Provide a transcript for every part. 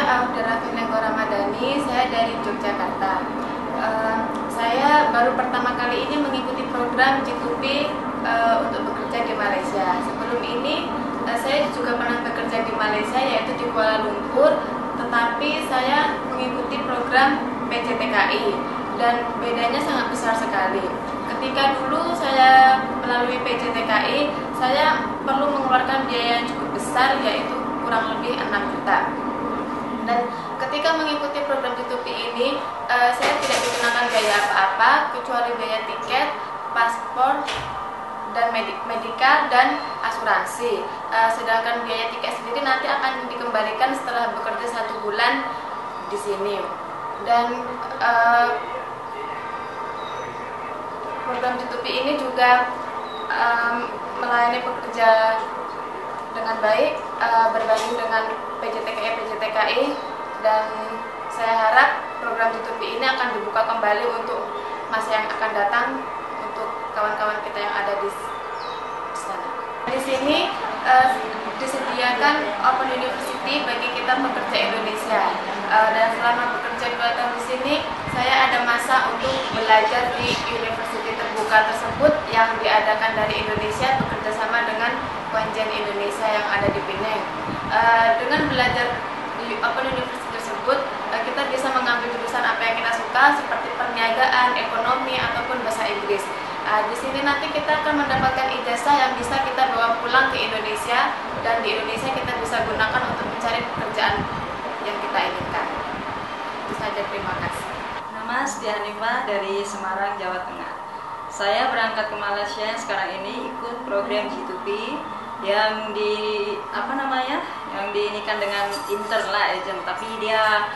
Abderrahmina Ramadhani, saya dari Yogyakarta. Saya baru pertama kali ini mengikuti program G2P untuk bekerja di Malaysia. Sebelum ini saya juga pernah bekerja di Malaysia, yaitu di Kuala Lumpur, tetapi saya mengikuti program PJTKI dan bedanya sangat besar sekali. Ketika dulu saya melalui PJTKI, saya perlu mengeluarkan biaya yang cukup besar, yaitu kurang lebih 6 juta. Dan ketika mengikuti program G2P ini, saya tidak dikenakan biaya apa-apa kecuali biaya tiket, paspor, dan medikal dan asuransi. Sedangkan biaya tiket sendiri nanti akan dikembalikan setelah bekerja 1 bulan di sini. Dan program G2P ini juga melayani pekerja dengan baik, berbanding dengan PJTKI, dan saya harap program G2P ini akan dibuka kembali untuk masa yang akan datang untuk kawan-kawan kita yang ada di sana. Di sini disediakan Open University bagi kita pekerja Indonesia, dan selama bekerja 2 tahun di sini saya ada masa untuk belajar di university terbuka tersebut yang diadakan dari Indonesia bekerjasama dengan Konjen Indonesia yang ada di Penang. Dengan belajar di Open University tersebut, kita bisa mengambil jurusan apa yang kita suka, seperti perniagaan, ekonomi, ataupun bahasa Inggris. Di sini nanti kita akan mendapatkan ijazah yang bisa kita bawa pulang ke Indonesia, dan di Indonesia kita bisa gunakan untuk mencari pekerjaan yang kita inginkan. Itu saja, terima kasih. Nama Setia Hanifah dari Semarang, Jawa Tengah. Saya berangkat ke Malaysia sekarang ini ikut program G2P yang yang diinikan dengan intern lah, agent, tapi dia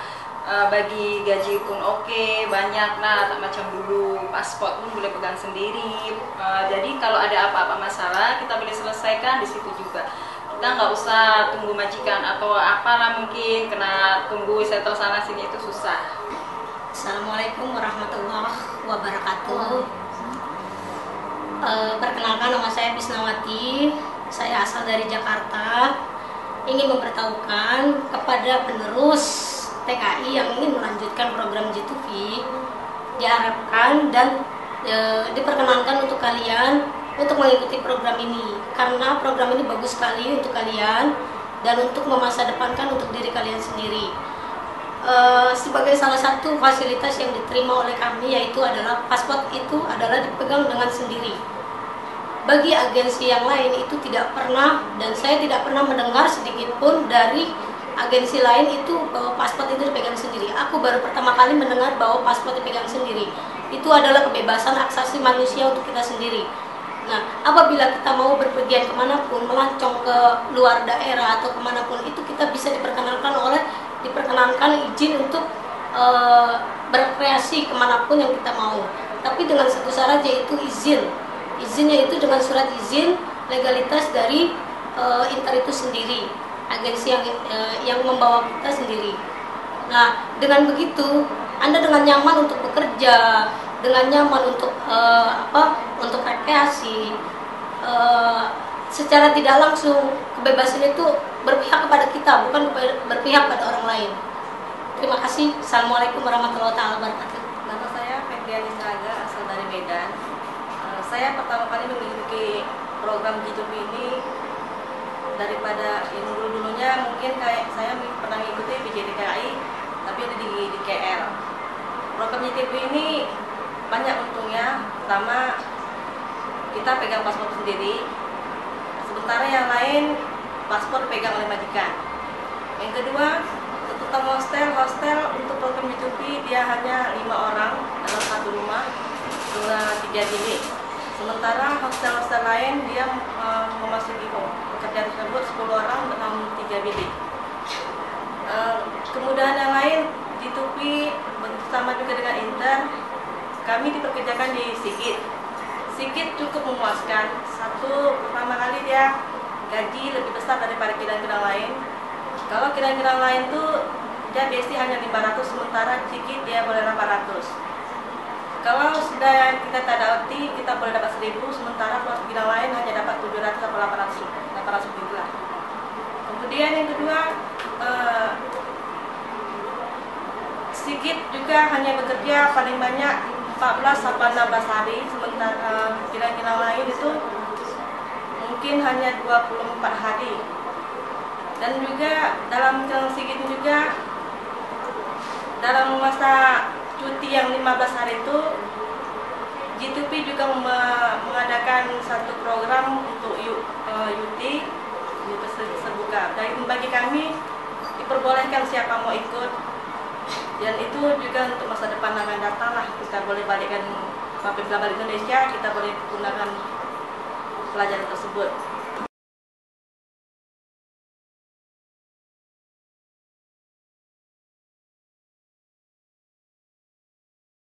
bagi gaji pun oke, banyak lah, tak macam dulu, paspor pun boleh pegang sendiri. Jadi kalau ada apa-apa masalah kita boleh selesaikan di situ juga. Kita nggak usah tunggu majikan atau apalah, mungkin kena tunggu settle sana sini, itu susah. Assalamualaikum warahmatullahi wabarakatuh. Perkenalkan, nama saya Bisnawati. Saya asal dari Jakarta. Ingin memberitahukan kepada penerus TKI yang ingin melanjutkan program G2P, diharapkan dan diperkenankan untuk kalian untuk mengikuti program ini, karena program ini bagus sekali untuk kalian dan untuk memasa depankan untuk diri kalian sendiri. Sebagai salah satu fasilitas yang diterima oleh kami, yaitu adalah paspor itu adalah dipegang dengan sendiri. Bagi agensi yang lain itu tidak pernah, dan saya tidak pernah mendengar sedikit pun dari agensi lain itu bahwa paspor itu dipegang sendiri. Aku baru pertama kali mendengar bahwa paspor dipegang sendiri. Itu adalah kebebasan hak asasi manusia untuk kita sendiri. Nah, apabila kita mau berpergian kemanapun, melancong ke luar daerah atau kemanapun, itu kita bisa diperkenankan izin untuk berkreasi kemanapun yang kita mau. Tapi dengan satu syarat, yaitu izinnya itu dengan surat izin legalitas dari Inter itu sendiri, agensi yang membawa kita sendiri. Nah, dengan begitu Anda dengan nyaman untuk bekerja, dengan nyaman untuk untuk rekreasi, secara tidak langsung kebebasan itu berpihak kepada kita, bukan berpihak pada orang lain. Terima kasih. Assalamualaikum warahmatullahi wabarakatuh. Nama saya Febriani Sraga, asal dari Medan. Saya pertama kali mengikuti program G2P ini daripada yang dulunya mungkin kayak saya pernah mengikuti PJTKI, tapi ada di KL. Program G2P ini banyak untungnya. Pertama, kita pegang paspor sendiri, sementara yang lain paspor dipegang oleh majikan. Yang kedua, untuk hostel untuk program G2P dia hanya 5 orang dalam satu rumah dengan 3 bilik. Sementara hostel lain dia memasuki pekerjaan tersebut 10 orang dengan 3 bilik. Kemudahan yang lain, G2P bersama juga dengan Inter, kami dipekerjakan di Sigit. Sigit cukup memuaskan. Satu, pertama kali dia gaji lebih besar daripada kilang-kilang lain. Kalau kilang-kilang lain tuh dia basic hanya 500, sementara Sigit dia boleh 800. Kalau sudah kita tadawati, kita boleh dapat 1000, sementara kalau kilang lain hanya dapat 700 atau 800 juga. Kemudian yang kedua, juga hanya bekerja paling banyak 14 sampai 16 hari, sementara kilang-kilang lain itu mungkin hanya 24 hari. Dan juga dalam kilang Sigit juga dalam masa cuti yang 15 hari itu G2P juga mengadakan satu program untuk UT terbuka. Dan bagi kami diperbolehkan siapa mau ikut, dan itu juga untuk masa depan akan datang lah, kita boleh balikkan sampai balik Indonesia, kita boleh gunakan pelajaran tersebut.